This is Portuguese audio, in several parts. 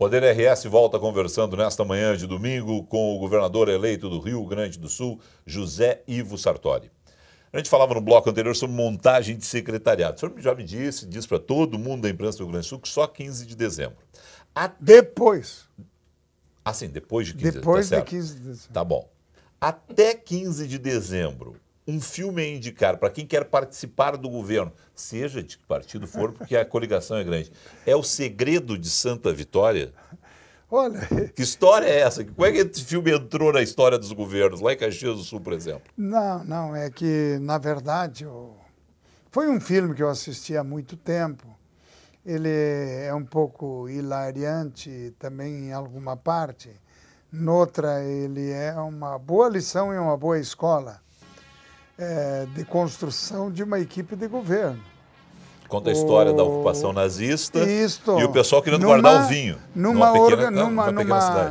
Poder RS volta conversando nesta manhã de domingo com o governador eleito do Rio Grande do Sul, José Ivo Sartori. A gente falava no bloco anterior sobre montagem de secretariado. O senhor já me disse para todo mundo da imprensa do Rio Grande do Sul que só 15 de dezembro. Depois. Ah, sim, depois de 15 Depois tá de 15 de dezembro. Tá bom. Até 15 de dezembro, um filme a indicar para quem quer participar do governo, seja de que partido for, porque a coligação é grande, é O Segredo de Santa Vitória? Olha... Que história é essa? Como é que esse filme entrou na história dos governos, lá em Caxias do Sul, por exemplo? Não, é que, na verdade, foi um filme que eu assisti há muito tempo. Ele é um pouco hilariante também em alguma parte. Noutra, ele é uma boa lição e uma boa escola de construção de uma equipe de governo. Conta a história da ocupação nazista Isto, e o pessoal querendo guardar o vinho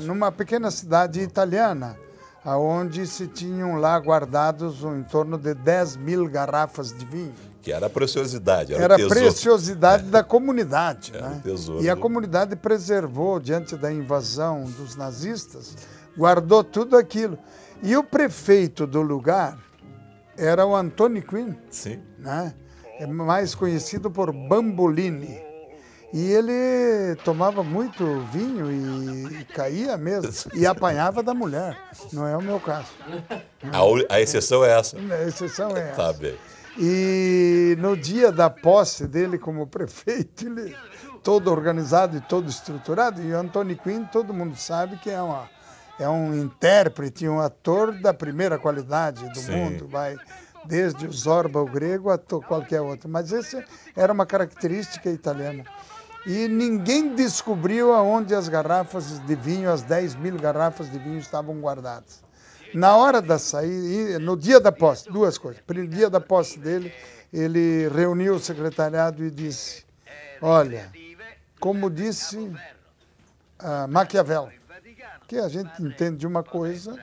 numa pequena cidade italiana, onde se tinham lá guardados em torno de 10.000 garrafas de vinho. Que era a preciosidade, era a preciosidade da comunidade. Era né? o tesouro, e a comunidade preservou, diante da invasão dos nazistas, guardou tudo aquilo. E o prefeito do lugar era o Anthony Quinn, sim, né? É mais conhecido por Bambolini. E ele tomava muito vinho e caía mesmo. E apanhava da mulher. Não é o meu caso. A exceção é essa. A exceção é essa. Tá bem. E no dia da posse dele como prefeito, ele todo organizado e todo estruturado. E o Anthony Quinn, todo mundo sabe que é um intérprete, um ator da primeira qualidade do mundo. Vai desde o Zorba, o grego, a qualquer outro. Mas essa era uma característica italiana. E ninguém descobriu aonde as garrafas de vinho, as 10.000 garrafas de vinho estavam guardadas. Na hora da saída, no dia da posse, duas coisas. No dia da posse dele, ele reuniu o secretariado e disse, olha, como disse Maquiavel, que a gente entende de uma coisa,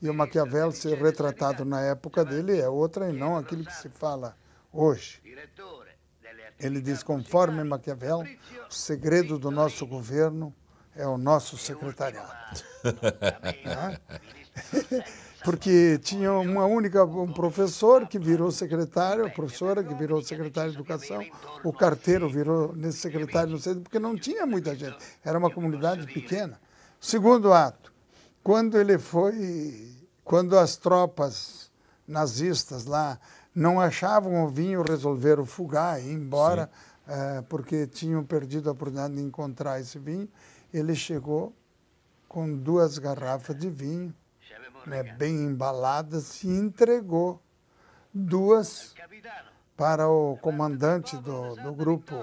e o Maquiavel ser retratado na época dele é outra e não aquilo que se fala hoje. Ele diz, conforme Maquiavel, o segredo do nosso governo é o nosso secretariado. Porque tinha um professor que virou secretário, a professora que virou secretário de educação, o carteiro virou nesse secretário, não sei, porque não tinha muita gente, era uma comunidade pequena. Segundo ato, quando as tropas nazistas lá não achavam o vinho, resolveram fugar e ir embora, porque tinham perdido a oportunidade de encontrar esse vinho, ele chegou com 2 garrafas de vinho, né, bem embaladas, e entregou 2 para o comandante do grupo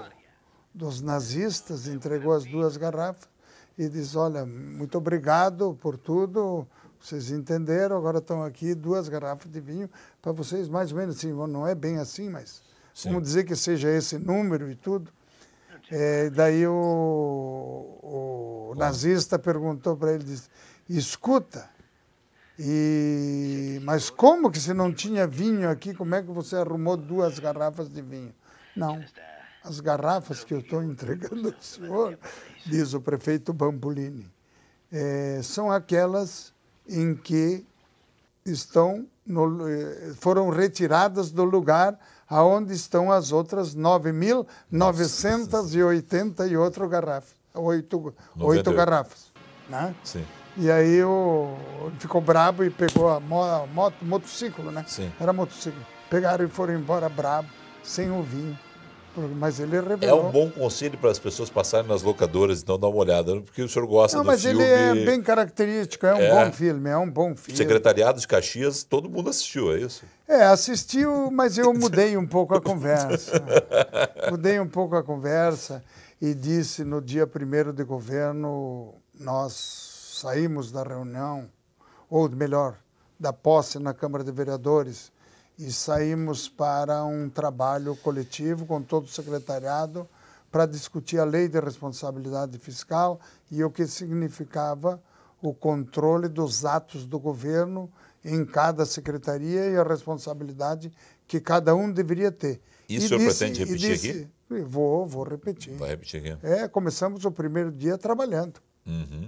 dos nazistas, entregou as 2 garrafas e diz, olha, muito obrigado por tudo, vocês entenderam, agora estão aqui 2 garrafas de vinho para vocês, mais ou menos assim, não é bem assim, mas vamos dizer que seja esse número e tudo. Daí o nazista perguntou para ele, disse, escuta, mas como que se não tinha vinho aqui, como é que você arrumou 2 garrafas de vinho? Não, as garrafas que eu estou entregando ao senhor, diz o prefeito Bambolini, são aquelas em que foram retiradas do lugar aonde estão as outras 9.988 garrafas, 8 garrafas. Né? Sim. E aí ele ficou brabo e pegou a motociclo, né? Sim. Era motociclo. Pegaram e foram embora brabo, sem o vinho. Mas ele revelou. É um bom conselho para as pessoas passarem nas locadoras, então dar uma olhada, porque o senhor gosta do filme. Mas ele é bem característico, é um bom filme. Secretariado de Caxias, todo mundo assistiu, é isso? Assistiu, mas eu mudei um pouco a conversa. Mudei um pouco a conversa e disse no dia 1º de governo, nós saímos da reunião, ou melhor, da posse na Câmara de Vereadores, e saímos para um trabalho coletivo com todo o secretariado para discutir a lei de responsabilidade fiscal e o que significava o controle dos atos do governo em cada secretaria e a responsabilidade que cada um deveria ter. Isso o senhor pretende repetir aqui? Vou repetir. Vai repetir aqui. Começamos o primeiro dia trabalhando.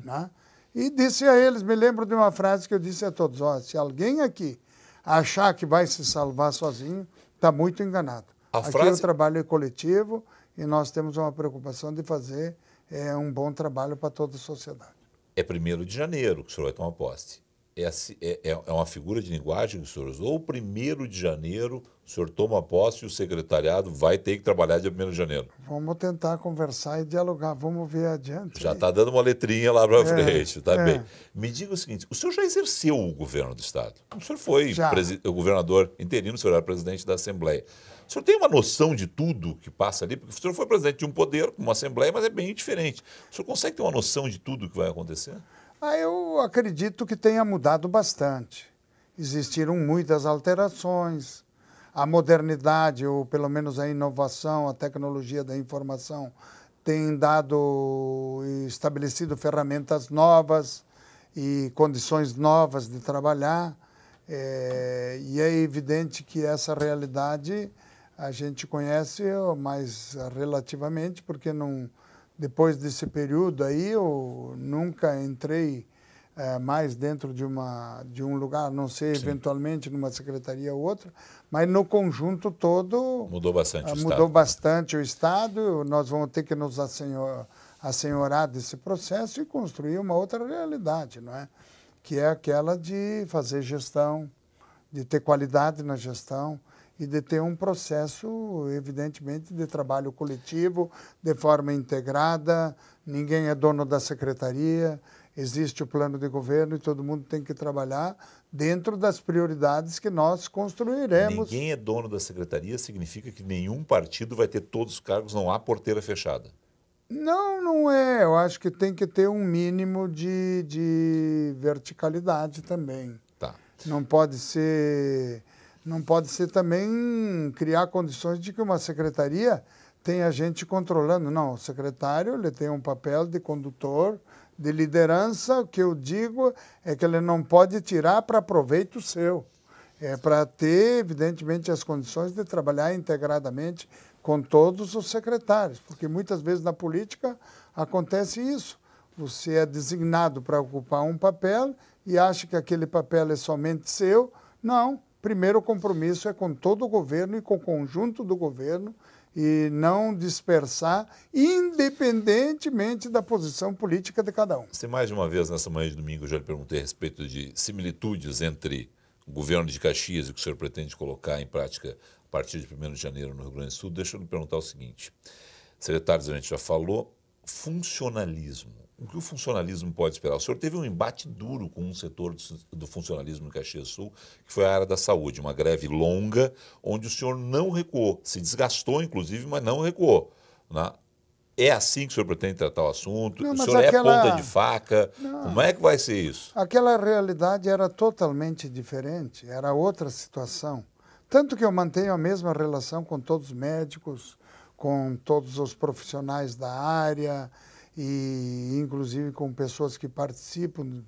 Né? E disse a eles, me lembro de uma frase que eu disse a todos, ó, se alguém aqui achar que vai se salvar sozinho, está muito enganado. Aqui o trabalho é coletivo e nós temos uma preocupação de fazer um bom trabalho para toda a sociedade. É 1º de janeiro que o senhor vai tomar posse. É uma figura de linguagem que o senhor usou? Ou 1º de janeiro o senhor toma posse e o secretariado vai ter que trabalhar dia 1º de janeiro? Vamos tentar conversar e dialogar, vamos ver adiante. Já está dando uma letrinha lá para frente, tá bem. Me diga o seguinte, o senhor já exerceu o governo do Estado? O senhor foi o governador interino, o senhor era presidente da Assembleia. O senhor tem uma noção de tudo que passa ali? Porque o senhor foi presidente de um poder, uma Assembleia, mas é bem diferente. O senhor consegue ter uma noção de tudo que vai acontecer? Eu acredito que tenha mudado bastante. Existiram muitas alterações. A modernidade, ou pelo menos a inovação, a tecnologia da informação, tem dado e estabelecido ferramentas novas e condições novas de trabalhar. E é evidente que essa realidade a gente conhece mais relativamente, porque não... Depois desse período aí, eu nunca entrei mais dentro de um lugar, a não ser eventualmente numa secretaria ou outra, mas no conjunto todo... Mudou bastante o Estado. Mudou bastante o Estado, nós vamos ter que nos assenhorar desse processo e construir uma outra realidade, não é? Que é aquela de fazer gestão, de ter qualidade na gestão, e de ter um processo, evidentemente, de trabalho coletivo, de forma integrada. Ninguém é dono da secretaria, existe o plano de governo e todo mundo tem que trabalhar dentro das prioridades que nós construiremos. Ninguém é dono da secretaria significa que nenhum partido vai ter todos os cargos, não há porteira fechada. Não, não é. Eu acho que tem que ter um mínimo de verticalidade também. Tá. Não pode ser também criar condições de que uma secretaria tenha gente controlando. Não, o secretário ele tem um papel de condutor, de liderança. O que eu digo é que ele não pode tirar para proveito seu. É para ter, evidentemente, as condições de trabalhar integradamente com todos os secretários, porque muitas vezes na política acontece isso. Você é designado para ocupar um papel e acha que aquele papel é somente seu. Não. Primeiro, o compromisso é com todo o governo e com o conjunto do governo e não dispersar, independentemente da posição política de cada um. Se mais de uma vez, nessa manhã de domingo, eu já lhe perguntei a respeito de similitudes entre o governo de Caxias e o que o senhor pretende colocar em prática a partir de 1º de janeiro no Rio Grande do Sul, deixa eu lhe perguntar o seguinte. Secretários, a gente já falou, funcionalismo. O que o funcionalismo pode esperar? O senhor teve um embate duro com um setor do funcionalismo em Caxias do Sul, que foi a área da saúde, uma greve longa, onde o senhor não recuou, se desgastou, inclusive, mas não recuou. Né? É assim que o senhor pretende tratar o assunto? Não, o senhor é ponta de faca? Não. Como é que vai ser isso? Aquela realidade era totalmente diferente, era outra situação. Tanto que eu mantenho a mesma relação com todos os médicos, com todos os profissionais da área, e inclusive com pessoas que participam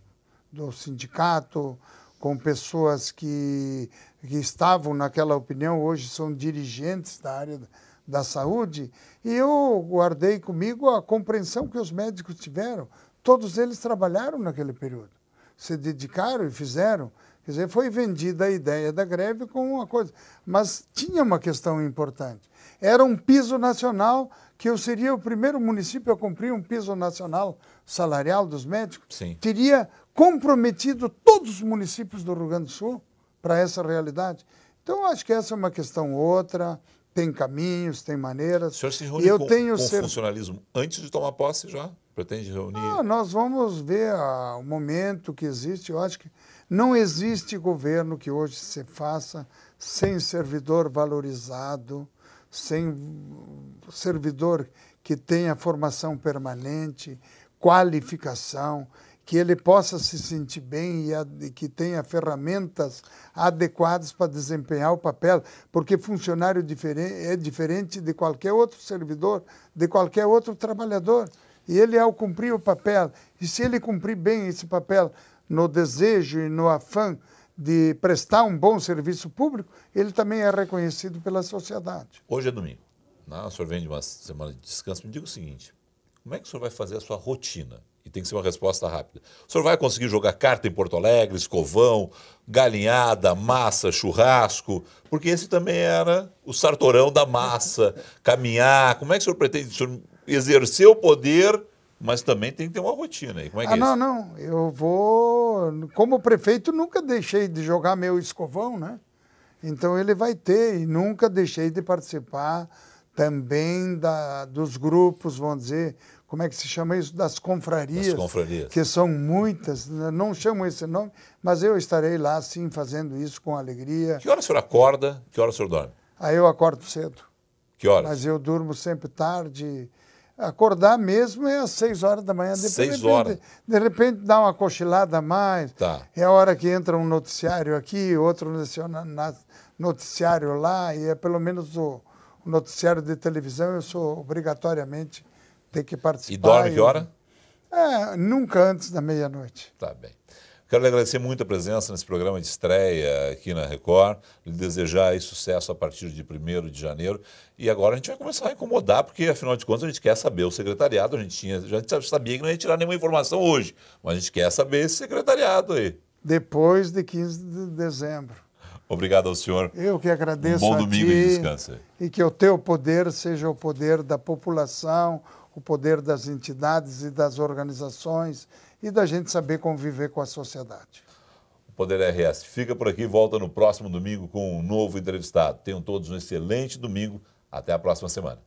do sindicato, com pessoas que estavam naquela opinião, hoje são dirigentes da área da saúde, e eu guardei comigo a compreensão que os médicos tiveram. Todos eles trabalharam naquele período, se dedicaram e fizeram. Quer dizer, foi vendida a ideia da greve com uma coisa, mas tinha uma questão importante. Era um piso nacional, que eu seria o primeiro município a cumprir um piso nacional salarial dos médicos. Sim. Teria comprometido todos os municípios do Rio Grande do Sul para essa realidade. Então, acho que essa é uma questão outra, tem caminhos, tem maneiras. O senhor se reúne com o funcionalismo antes de tomar posse já? Pretende reunir? Nós vamos ver o momento que existe. Eu acho que não existe governo que hoje se faça sem servidor valorizado, sem servidor que tenha formação permanente, qualificação, que ele possa se sentir bem e que tenha ferramentas adequadas para desempenhar o papel, porque funcionário é diferente de qualquer outro servidor, de qualquer outro trabalhador. E ele, ao cumprir o papel, e se ele cumprir bem esse papel no desejo e no afã de prestar um bom serviço público, ele também é reconhecido pela sociedade. Hoje é domingo, né? O senhor vem de uma semana de descanso. Me diga o seguinte, como é que o senhor vai fazer a sua rotina? E tem que ser uma resposta rápida. O senhor vai conseguir jogar carta em Porto Alegre, escovão, galinhada, massa, churrasco? Porque esse também era o sartorão da massa, caminhar. Como é que o senhor pretende? O senhor exercer o poder, mas também tem que ter uma rotina aí. Como é que é isso? Não. Eu vou... Como prefeito, nunca deixei de jogar meu escovão, né? Então ele vai ter, e nunca deixei de participar também dos grupos, vamos dizer, como é que se chama isso? Das confrarias. Das confrarias. Que são muitas, não chamo esse nome, mas eu estarei lá, sim, fazendo isso com alegria. Que hora o senhor acorda? Que hora o senhor dorme? Aí eu acordo cedo. Que horas? Mas eu durmo sempre tarde. Acordar mesmo é às 6 horas da manhã. 6 horas? De repente dá uma cochilada a mais. Tá. É a hora que entra um noticiário aqui, outro noticiário lá, e é pelo menos o noticiário de televisão, eu sou obrigatoriamente ter que participar. E dorme que hora? Nunca antes da meia-noite. Tá bem. Quero lhe agradecer muito a presença nesse programa de estreia aqui na Record, lhe desejar aí sucesso a partir de 1º de janeiro. E agora a gente vai começar a incomodar, porque afinal de contas a gente quer saber o secretariado. A gente sabia que não ia tirar nenhuma informação hoje, mas a gente quer saber esse secretariado aí. Depois de 15 de dezembro. Obrigado ao senhor. Eu que agradeço bom domingo a ti, e descanse. E que o teu poder seja o poder da população, o poder das entidades e das organizações e da gente saber conviver com a sociedade. O Poder RS fica por aqui, volta no próximo domingo com um novo entrevistado. Tenham todos um excelente domingo. Até a próxima semana.